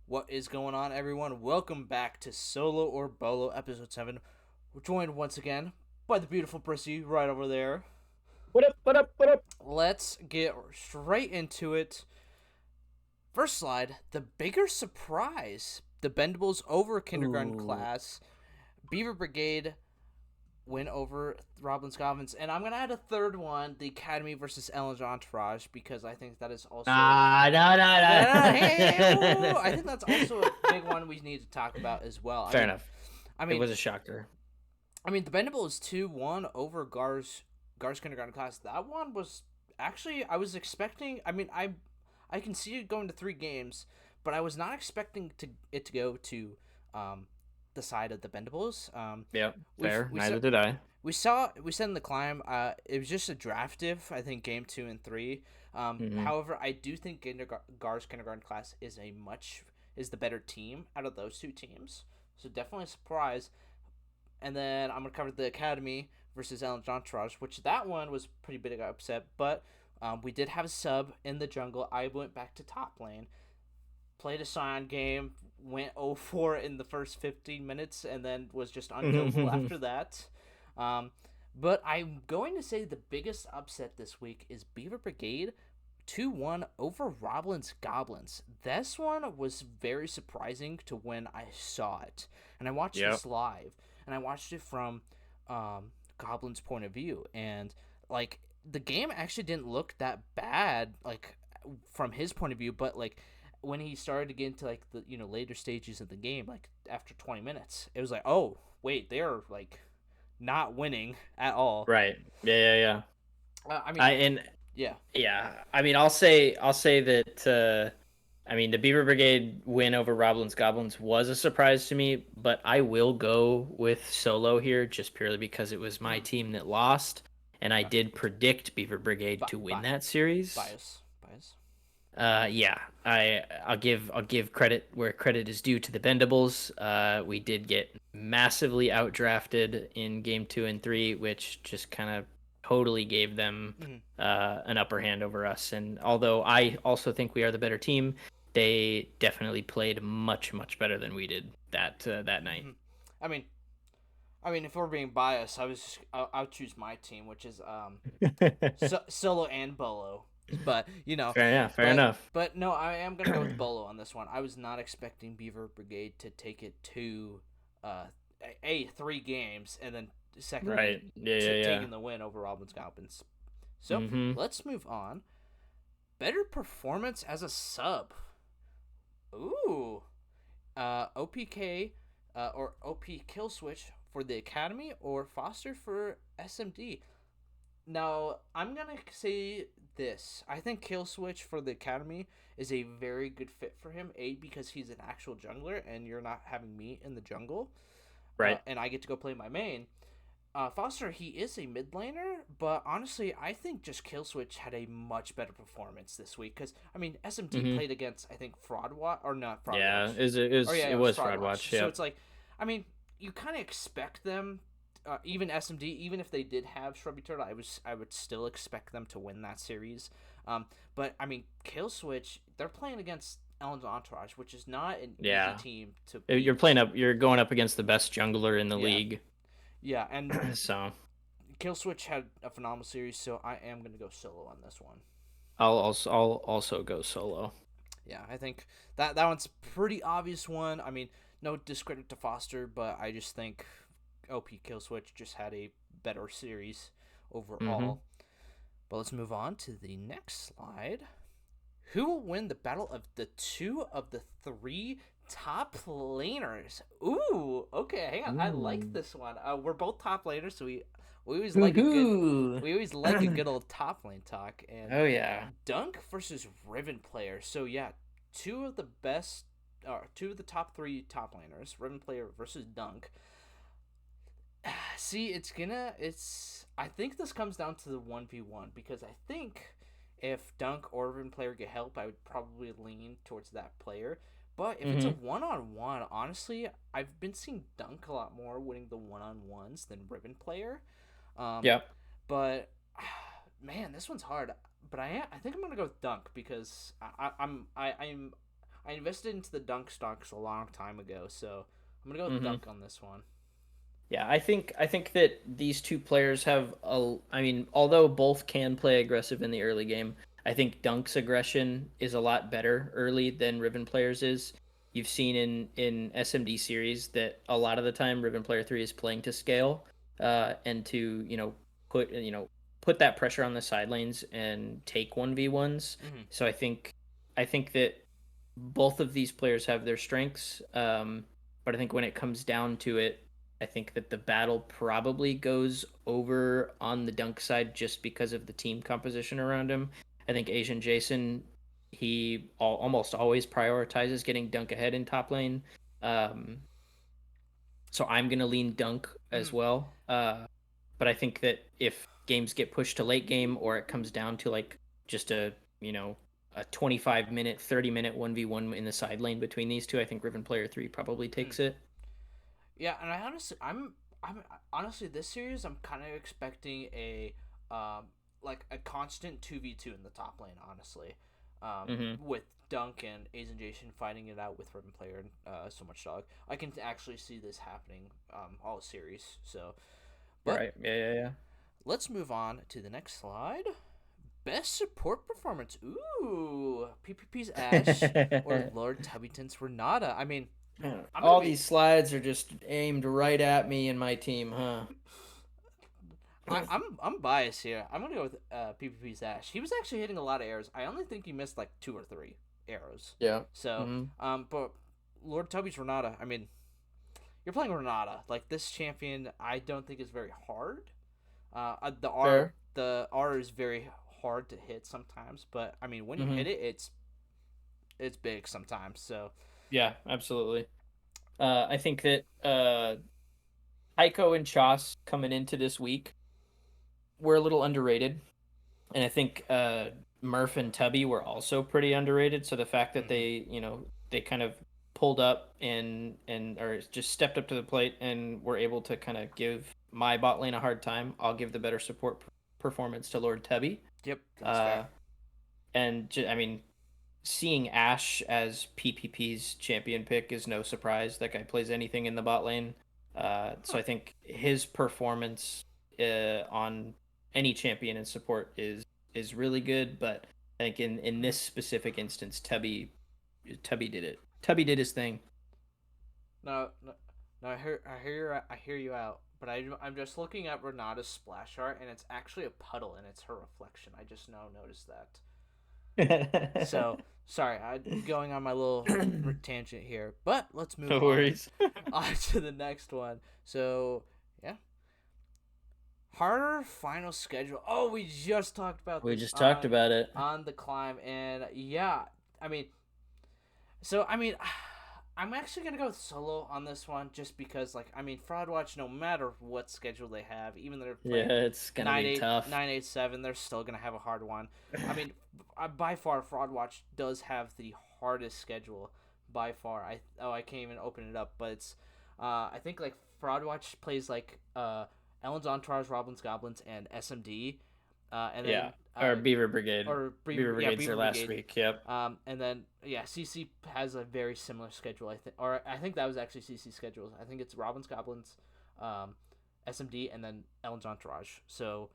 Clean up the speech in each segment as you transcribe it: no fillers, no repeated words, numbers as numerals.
What is going on, everyone? Welcome back to Solo or Bolo, episode 7. We're joined once again by the beautiful Prissy right over there. What up? What up? What up? Let's get straight into it. First slide, the bigger surprise. The Bendables over kindergarten Ooh. class. Beaver Brigade win over Roblin's Goblins. And I'm going to add a third one, the Academy versus Ellen's Entourage, because I think that is also... No, no, No, no, no, no. I think that's also a big one we need to talk about as well. Fair enough. I It mean, was a shocker. the Bendable is 2-1 over Gar's kindergarten class. That one was actually I was expecting. I can see it going to 3 games, but I was not expecting it to go to the side of the Bendables. Yep, We fair. we saw Neither did I. we said in the climb. It was just a draft diff. I think game 2 and 3. Hmm. However, I do think Gar's kindergarten class is the better team out of those 2 teams. So definitely a surprise. And then I'm gonna cover the Academy versus Ellen Entourage, which that one was pretty big upset. But we did have a sub in the jungle. I went back to top lane, played a Scion game, went 0-4 in the first 15 minutes, and then was just unkillable after that. Um, but I'm going to say the biggest upset this week is Beaver Brigade 2-1 over Roblin's Goblins. This one was very surprising to when I saw it. And I watched Yep. this live, and I watched it from Goblin's point of view. And, like, the game actually didn't look that bad, like, from his point of view, but, like, when he started to get into, like, the, later stages of the game, like, after 20 minutes, it was like, oh, wait, they're, like, not winning at all. Right. Yeah, yeah, yeah. I mean, I and yeah. yeah. I'll say that. The Beaver Brigade win over Roblin's Goblins was a surprise to me, but I will go with Solo here just purely because it was my Mm, team that lost, and I okay. did predict Beaver Brigade Bi- to win bi- that series. bias. Yeah, I'll give credit where credit is due to the Bendables. We did get massively outdrafted in game 2 and 3, which just kind of totally gave them Mm, an upper hand over us. And although I also think we are the better team, they definitely played much better than we did that night. mm. I mean, if we're being biased, I'll choose my team, which is Solo and Bolo. But Fair enough. Fair but enough. but no, I am gonna go with Bolo on this one. I was not expecting Beaver Brigade to take it to uh 3 games, and then secondly Right. Yeah. Yeah. Yeah. taking the win over Robin's Goblins. So Mm-hmm. let's move on. Better performance as a sub. Ooh. OPK or OP Kill Switch for the Academy, or Foster for SMD. Now, I'm going to say this. I think Kill Switch for the Academy is a very good fit for him. A, because he's an actual jungler and you're not having me in the jungle. Right. And I get to go play my main. Foster, he is a mid laner, but honestly, I think just Kill Switch had a much better performance this week. Because, SMD Mm-hmm. played against, I think, Fraud Watch, or not Fraud Yeah. Watch. It Oh, yeah, it it was was Fraud Fraud Watch. Watch. So Yep. it's like, you kind of expect them, even SMD, even if they did have Shrubby Turtle, I would still expect them to win that series. But Kill Switch, they're playing against Ellen's Entourage, which is not an easy Yeah. team to You're beat. playing up. You're going up against the best jungler in the Yeah, league. yeah, and So Kill Switch had a phenomenal series, so I am gonna go solo on this one. I'll also go solo. Yeah, I think that one's a pretty obvious one. No discredit to Foster, but I just think OP Kill Switch just had a better series Mm-hmm. overall. But let's move on to the next slide. Who will win the battle of the 2 of the 3 top laners? Ooh, okay, hang on. I like Ooh. this one. We're both top laners, so we always like a good Woohoo! old top lane talk. And Oh yeah. Dunk versus Riven player. So yeah, two of the best, or 2 of the top 3 top laners. Riven player versus Dunk. See, I think this comes down to the 1v1, because I think if Dunk or Riven player get help, I would probably lean towards that player. But if it's a Mm-hmm. one-on-one, honestly, I've been seeing Dunk a lot more winning the one-on-ones than Riven player. Um, Yep. but man, this one's hard. But I think I'm gonna go with Dunk, because I I invested into the dunk stocks a long time ago, so I'm gonna go with Mm-hmm. dunk on this one. Yeah, I think that these two players have a. I mean, although both can play aggressive in the early game, I think Dunk's aggression is a lot better early than Riven players is. You've seen in SMD series that a lot of the time Riven player 3 is playing to scale, and to put that pressure on the side lanes and take 1v1s. Mm-hmm. So I think that both of these players have their strengths, but I think when it comes down to it, I think that the battle probably goes over on the dunk side just because of the team composition around him. I think Asian Jason, almost always prioritizes getting dunk ahead in top lane. Um, so I'm going to lean dunk Mm-hmm. as well. But I think that if games get pushed to late game or it comes down to like just a 25-minute, 30-minute 1v1 in the side lane between these two, I think Riven Player 3 probably Mm. takes it. Yeah, and I'm honestly this series I'm kind of expecting um like a constant 2v2 in the top lane. Honestly, Mm-hmm. with Dunk and Azen Jason fighting it out with Ribbon Player and so much dog, I can actually see this happening all series. So, but Right. Yeah, yeah, let's move on to the next slide. Best support performance. Ooh, PPP's Ash or yeah. Lord Tubbyton's Renata. I mean, I'm gonna All be these slides are just aimed right at me and my team, huh? I'm biased here. I'm gonna go with PPP's Ash. He was actually hitting a lot of arrows. I only think he missed like 2 or 3 arrows. Yeah. So, Mm-hmm. but Lord Tubby's Renata. I mean, you're playing Renata. Like this champion, I don't think is very hard. The R Fair. the R is very hard to hit sometimes, but I mean when you Mm-hmm. hit it, it's big sometimes. So, Yeah, absolutely. I think that Heiko and Chas coming into this week were a little underrated. And I think Murph and Tubby were also pretty underrated. So the fact that mm-hmm. they kind of pulled up and or just stepped up to the plate and were able to kind of give my bot lane a hard time, I'll give the better support performance to Lord Tubby. Yep, that's fair. Uh, I mean, seeing Ash as PPP's champion pick is no surprise. That guy plays anything in the bot lane. So Huh. I think his performance on any champion in support is really good. But I think in Mm-hmm. this specific instance, Tubby did it. Tubby did his thing. No, no, no. I hear you out. But I'm just looking at Renata's splash art, and it's actually a puddle, and it's her reflection. I just now noticed that. So sorry, I'm going on my little tangent here, but let's move No on worries. on to the next one. So yeah, harder final schedule. Oh, we just talked about We this just talked about it. on the climb, and yeah, I mean, so I mean, I'm actually gonna go with solo on this one just because, like, I mean, Fraud Watch, no matter what schedule they have, even though they're Yeah, playing it's gonna be tough. 9-8-7, they're still gonna have a hard one. I mean, by far, Fraud Watch does have the hardest schedule by far. I can't even open it up, but it's I think like Fraud Watch plays like Ellen's Entourage, Roblin's Goblins, and SMD, and Yeah. then Or Beaver Brigade. or Beaver yeah, Brigade's their Beaver last Brigade. week. Yep. And then yeah, CC has a very similar schedule. I think, or I think that was actually CC schedules. I think it's Robin's Goblins, um, SMD, and then Ellen's Entourage. So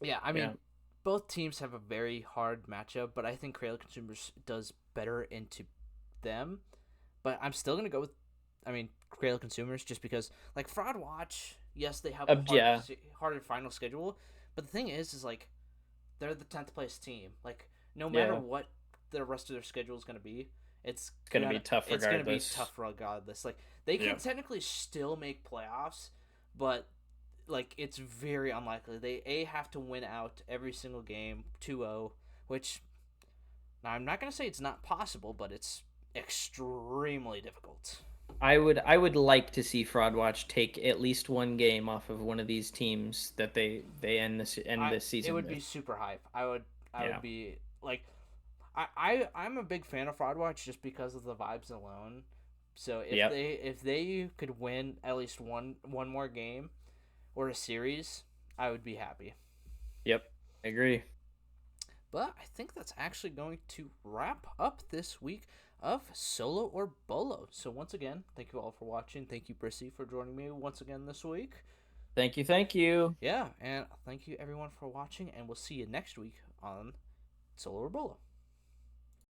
yeah, I Yeah. mean, both teams have a very hard matchup, but I think Cradle Consumers does better into them. But I'm still gonna go with, I mean, Cradle Consumers just because like Fraud Watch. Yes, they have a Yeah. harder final schedule, but the thing is like they're the 10th place team. Like no matter Yeah. what the rest of their schedule is gonna be, it's It's gonna be tough it's gonna be regardless. tough regardless. Like they can Yeah. technically still make playoffs, but like it's very unlikely. They have to win out every single game 2-0, which now I'm not gonna say it's not possible, but it's extremely difficult. I would like to see Fraud Watch take at least one game off of one of these teams that they end this It season would be with. super hype. I would Yeah. be like I'm a big fan of Fraud Watch just because of the vibes alone. So Yep. if they could win at least one more game or a series, I would be happy. Yep. I agree. But I think that's actually going to wrap up this week of Solo or Bolo. So once again, thank you all for watching. Thank you, Brissy, for joining me once again this week. Thank you, thank you. Yeah, and thank you everyone for watching, and we'll see you next week on Solo or Bolo.